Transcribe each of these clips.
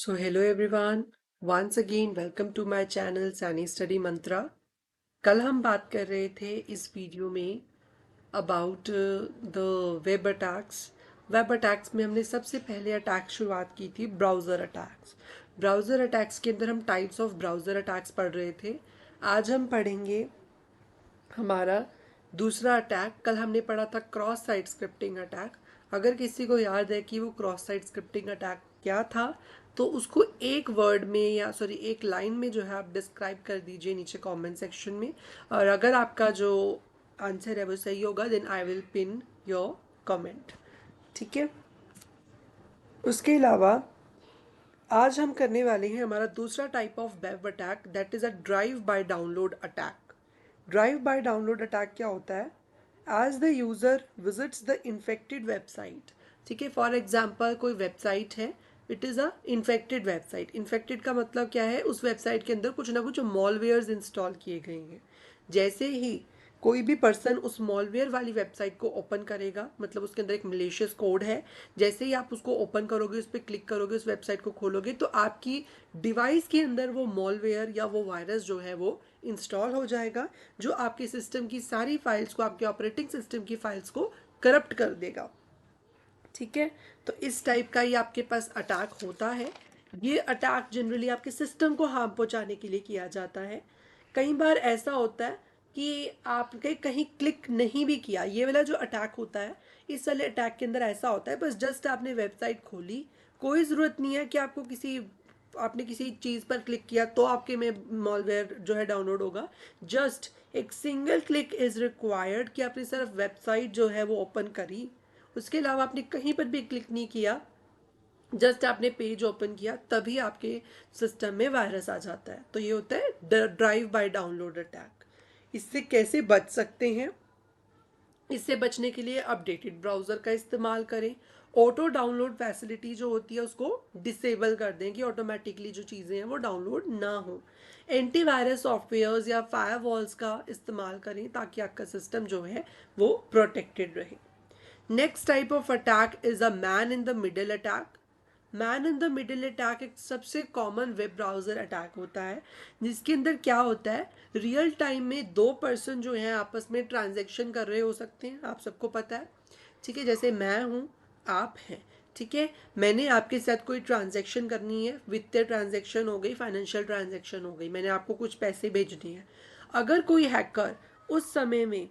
So hello everyone, once again welcome to my channel Sani Study Mantra। कल हम बात कर रहे थे इस वीडियो में about the web attacks. Web attacks में हमने सबसे पहले अटैक शुरुआत की थी ब्राउज़र अटैक्स। ब्राउज़र अटैक्स के अंदर हम टाइप्स ऑफ ब्राउज़र अटैक्स पढ़ रहे थे। आज हम पढ़ेंगे हमारा दूसरा अटैक। कल हमने पढ़ा था क्रॉस साइट स्क्रिप्टिंग अटैक। अगर किसी को याद है कि वो क्रॉस साइट स्क्रिप्टिंग अटैक क्या था तो उसको एक वर्ड में या सॉरी एक लाइन में जो है आप डिस्क्राइब कर दीजिए नीचे कमेंट सेक्शन में। और अगर आपका जो आंसर है वो सही होगा then I will pin your comment. ठीक है। उसके अलावा आज हम करने वाले हैं हमारा दूसरा type of web attack, that is a drive by download attack. Drive by download attack क्या होता है? As the user visits the infected website. ठीक है, फॉर एग्जाम्पल कोई वेबसाइट है, it is a infected website. Infected का मतलब क्या है? उस वेबसाइट के अंदर कुछ ना कुछ मॉलवेयर्स इंस्टॉल किए गए हैं। जैसे ही कोई भी पर्सन उस मॉलवेयर वाली वेबसाइट को ओपन करेगा, मतलब उसके अंदर एक मलेशियस कोड है, जैसे ही आप उसको ओपन करोगे, उस पर क्लिक करोगे, उस वेबसाइट को खोलोगे तो आपकी डिवाइस के अंदर वो मॉलवेयर या वो वायरस जो है वो इंस्टॉल हो जाएगा, जो आपके सिस्टम की सारी फाइल्स को, आपके ऑपरेटिंग सिस्टम की फाइल्स को करप्ट कर देगा। ठीक है, तो इस टाइप का ही आपके पास अटैक होता है। ये अटैक जनरली आपके सिस्टम को हार्म पहुंचाने के लिए किया जाता है। कई बार ऐसा होता है कि आपके कहीं क्लिक नहीं भी किया। ये वाला जो अटैक होता है, इस वाले अटैक के अंदर ऐसा होता है बस जस्ट आपने वेबसाइट खोली, कोई ज़रूरत नहीं है कि आपको आपने किसी चीज़ पर क्लिक किया तो आपके में मॉलवेयर जो है डाउनलोड होगा। जस्ट एक सिंगल क्लिक इज़ रिक्वायर्ड कि आपने सिर्फ वेबसाइट जो है वो ओपन करी, उसके अलावा आपने कहीं पर भी क्लिक नहीं किया, जस्ट आपने पेज ओपन किया, तभी आपके सिस्टम में वायरस आ जाता है। तो ये होता है ड्राइव बाय डाउनलोड अटैक। इससे कैसे बच सकते हैं? इससे बचने के लिए अपडेटेड ब्राउज़र का इस्तेमाल करें। ऑटो डाउनलोड फैसिलिटी जो होती है उसको डिसेबल कर दें कि ऑटोमेटिकली जो चीज़ें हैं वो डाउनलोड ना हो। एंटीवायरस सॉफ्टवेयर्स या फायरवॉल्स का इस्तेमाल करें ताकि आपका सिस्टम जो है वो प्रोटेक्टेड रहे। Next type of attack is a man in the middle attack. Man in the middle attack एक सबसे कॉमन वेब ब्राउजर अटैक होता है, जिसके अंदर क्या होता है, रियल टाइम में दो पर्सन जो हैं आपस में ट्रांजेक्शन कर रहे हो सकते हैं। आप सबको पता है। ठीक है, जैसे मैं हूँ, आप हैं। ठीक है, मैंने आपके साथ कोई ट्रांजेक्शन करनी है, वित्तीय ट्रांजेक्शन हो गई, फाइनेंशियल ट्रांजेक्शन हो गई, मैंने आपको कुछ पैसे भेजने हैं। अगर कोई हैकर उस समय में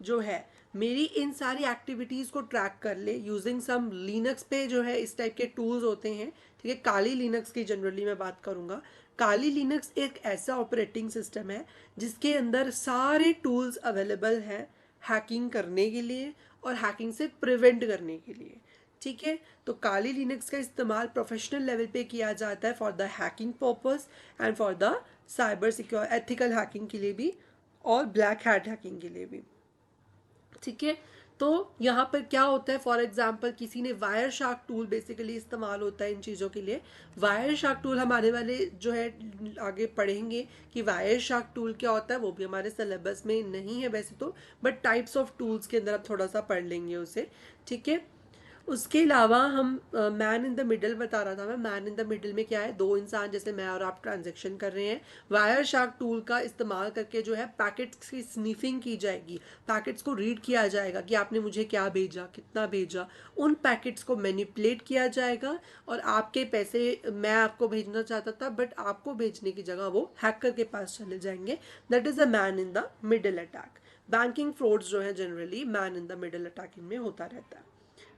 जो है मेरी इन सारी एक्टिविटीज़ को ट्रैक कर ले यूजिंग सम लिनक्स पे जो है इस टाइप के टूल्स होते हैं। ठीक है, काली लिनक्स की जनरली मैं बात करूँगा। काली लिनक्स एक ऐसा ऑपरेटिंग सिस्टम है जिसके अंदर सारे टूल्स अवेलेबल हैं हैकिंग करने के लिए और हैकिंग से प्रिवेंट करने के लिए। ठीक है, तो काली लिनक्स का इस्तेमाल प्रोफेशनल लेवल पे किया जाता है for the hacking purpose and for the cyber secure ethical hacking के लिए भी और ब्लैक हैट हैकिंग के लिए भी। ठीक है, तो यहाँ पर क्या होता है, फॉर एग्जाम्पल किसी ने वायर शार्क टूल बेसिकली इस्तेमाल होता है इन चीज़ों के लिए। वायर शार्क टूल हमारे वाले जो है आगे पढ़ेंगे कि वायर शार्क टूल क्या होता है, वो भी हमारे सिलेबस में नहीं है वैसे तो, बट टाइप्स ऑफ टूल्स के अंदर आप थोड़ा सा पढ़ लेंगे उसे। ठीक है, उसके अलावा हम मैन इन द मिडल बता रहा था मैं। मैन इन द मिडल में क्या है, दो इंसान जैसे मैं और आप ट्रांजेक्शन कर रहे हैं। वायर शार्क टूल का इस्तेमाल करके जो है पैकेट्स की स्निफिंग की जाएगी, पैकेट्स को रीड किया जाएगा कि आपने मुझे क्या भेजा, कितना भेजा। उन पैकेट्स को मैनिपुलेट किया जाएगा और आपके पैसे मैं आपको भेजना चाहता था बट आपको भेजने की जगह वो हैकर के पास चले जाएंगे। That is a man in the middle attack. Banking frauds जो है generally man in the middle attack इनमें होता रहता है,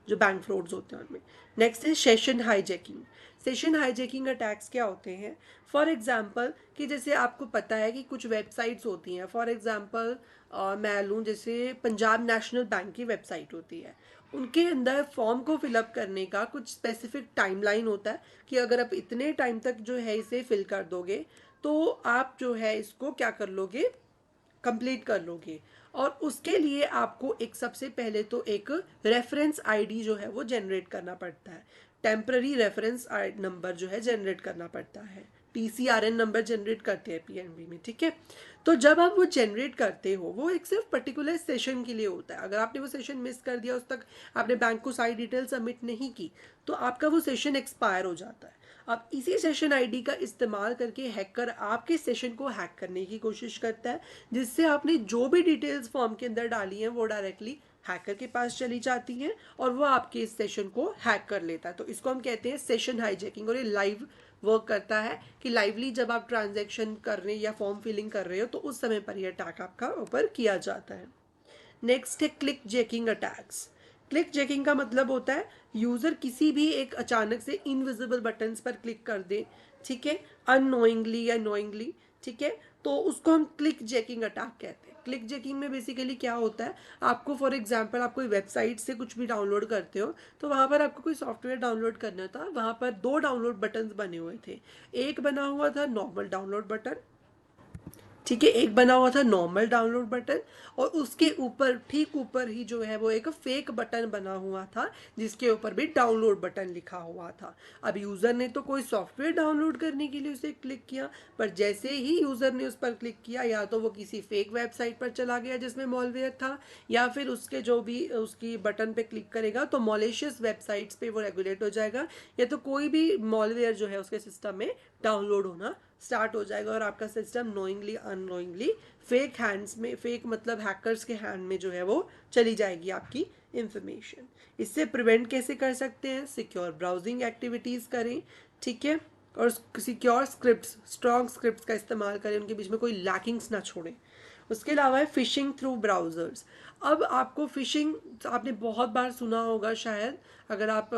जो बैंक फ्रॉड्स होते हैं उनमें। नेक्स्ट है session hijacking. Session hijacking attacks क्या होते हैं? फॉर एग्जांपल कि जैसे आपको पता है कि कुछ वेबसाइट्स होती हैं, फॉर एग्जांपल मैं लूँ जैसे पंजाब नेशनल बैंक की वेबसाइट होती है, उनके अंदर फॉर्म को फिलअप करने का कुछ स्पेसिफिक टाइमलाइन होता है कि अगर आप इतने टाइम तक जो है इसे फिल कर दोगे तो आप जो है इसको क्या कर लोगे, कंप्लीट कर लोगे। और उसके लिए आपको एक सबसे पहले तो एक रेफरेंस आईडी जो है वो जनरेट करना पड़ता है, टेम्पररी रेफरेंस नंबर जो है जनरेट करना पड़ता है। TCRN नंबर जनरेट करते हैं PNB में, ठीक है। तो जब आप वो जनरेट करते हो वो एक सिर्फ पर्टिकुलर सेशन के लिए होता है। अगर आपने वो सेशन मिस कर दिया, उस तक आपने बैंक को सारी डिटेल सबमिट नहीं की, तो आपका वो सेशन एक्सपायर हो जाता है। अब इसी सेशन आईडी का इस्तेमाल करके हैकर आपके सेशन को हैक करने की कोशिश करता है, जिससे आपने जो भी डिटेल्स फॉर्म के अंदर डाली हैं वो डायरेक्टली हैकर के पास चली जाती हैं और वो आपके इस सेशन को हैक कर लेता है। तो इसको हम कहते हैं सेशन हाईजैकिंग, और ये लाइव वर्क करता है कि लाइवली जब आप ट्रांजैक्शन कर रहे हैं या फॉर्म फिलिंग कर रहे हो तो उस समय पर यह अटैक आपका ऊपर किया जाता है। नेक्स्ट है click jacking attacks. Click jacking का मतलब होता है यूजर किसी भी एक अचानक से इनविजिबल बटन्स पर क्लिक कर दे, ठीक है, अननोइंगली या नोइंगली, ठीक है, तो उसको हम क्लिक जैकिंग अटैक कहते हैं। क्लिक जैकिंग में बेसिकली क्या होता है, आपको फॉर एग्जांपल आप कोई वेबसाइट से कुछ भी डाउनलोड करते हो, तो वहाँ पर आपको कोई सॉफ्टवेयर डाउनलोड करना था, वहाँ पर 2 डाउनलोड बटन्स बने हुए थे। एक बना हुआ था नॉर्मल डाउनलोड बटन, ठीक है, एक बना हुआ था नॉर्मल डाउनलोड बटन, और उसके ऊपर ठीक ऊपर ही जो है वो एक फेक बटन बना हुआ था जिसके ऊपर भी डाउनलोड बटन लिखा हुआ था। अब यूज़र ने तो कोई सॉफ्टवेयर डाउनलोड करने के लिए उसे क्लिक किया, पर जैसे ही यूज़र ने उस पर क्लिक किया, या तो वो किसी फेक वेबसाइट पर चला गया जिसमें मॉलवेयर था, या फिर उसके जो भी उसकी बटन पे क्लिक करेगा तो मॉलिशियस वेबसाइट्स पे वो रेगुलेट हो जाएगा, या तो कोई भी मॉलवेयर जो है उसके सिस्टम में डाउनलोड होना स्टार्ट हो जाएगा और आपका system knowingly unknowingly fake hands में, फेक मतलब हैकर्स के हैंड में जो है वो चली जाएगी आपकी इंफॉर्मेशन। इससे प्रिवेंट कैसे कर सकते हैं, सिक्योर ब्राउजिंग एक्टिविटीज़ करें, ठीक है, और सिक्योर स्क्रिप्ट्स, स्ट्रॉन्ग स्क्रिप्ट्स का इस्तेमाल करें, उनके बीच में कोई लैकिंग्स ना छोड़ें। उसके अलावा है फिशिंग थ्रू ब्राउजर्स। अब आपको फिशिंग आपने बहुत बार सुना होगा शायद, अगर आप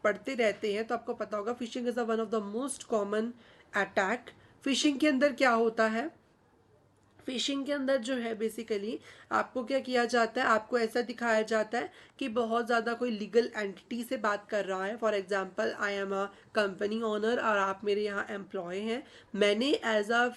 पढ़ते रहते हैं तो आपको पता होगा fishing is one of the most common attack. Fishing के अंदर क्या होता है, फिशिंग के अंदर जो है बेसिकली आपको क्या किया जाता है, आपको ऐसा दिखाया जाता है कि बहुत ज़्यादा कोई लीगल एंटिटी से बात कर रहा है। For example I am a company owner और आप मेरे यहाँ एम्प्लॉय हैं, मैंने एज अ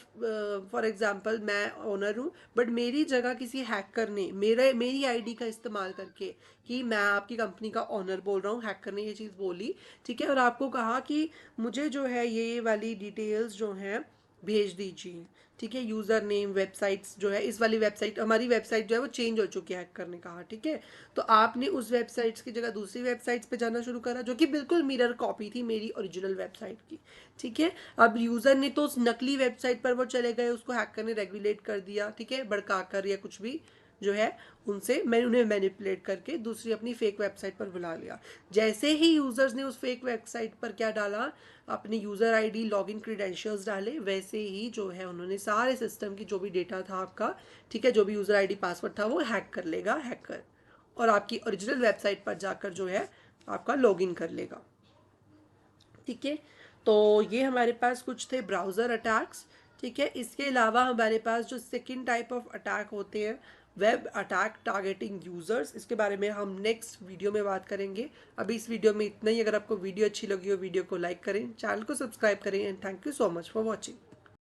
फॉर एग्जांपल मैं ओनर हूँ, बट मेरी जगह किसी हैकर ने मेरी आईडी का इस्तेमाल करके कि मैं आपकी कंपनी का ओनर बोल रहा हूँ, हैकर ने ये चीज़ बोली, ठीक है, और आपको कहा कि मुझे जो है ये वाली डिटेल्स जो हैं भेज दीजिए, ठीक है, यूज़र नेम, वेबसाइट्स जो है, इस वाली वेबसाइट, हमारी वेबसाइट जो है वो चेंज हो चुकी है हैकर ने कहा, ठीक है, तो आपने उस वेबसाइट्स की जगह दूसरी वेबसाइट्स पे जाना शुरू करा जो कि बिल्कुल मिरर कॉपी थी मेरी ओरिजिनल वेबसाइट की, ठीक है। अब यूज़र ने तो उस नकली वेबसाइट पर वो चले गए, उसको हैकर ने रेगुलेट कर दिया, ठीक है, भड़का कर या कुछ भी जो है उनसे मैं उन्हें मैनिपुलेट करके दूसरी अपनी फेक वेबसाइट पर बुला लिया। जैसे ही यूज़र्स ने उस फेक वेबसाइट पर क्या डाला, अपनी यूज़र आईडी, लॉगिन क्रीडेंशियल्स डाले, वैसे ही जो है उन्होंने सारे सिस्टम की जो भी डेटा था आपका, ठीक है, जो भी यूज़र आईडी पासवर्ड था वो हैक कर लेगा हैकर, और आपकी ओरिजिनल वेबसाइट पर जाकर जो है आपका लॉगिन कर लेगा, ठीक है। तो ये हमारे पास कुछ थे ब्राउज़र अटैक्स, ठीक है। इसके अलावा हमारे पास जो सेकंड टाइप ऑफ अटैक होते हैं, वेब अटैक टारगेटिंग यूज़र्स, इसके बारे में हम नेक्स्ट वीडियो में बात करेंगे। अभी इस वीडियो में इतना ही। अगर आपको वीडियो अच्छी लगी हो वीडियो को लाइक करें, चैनल को सब्सक्राइब करें, and thank you so much for watching.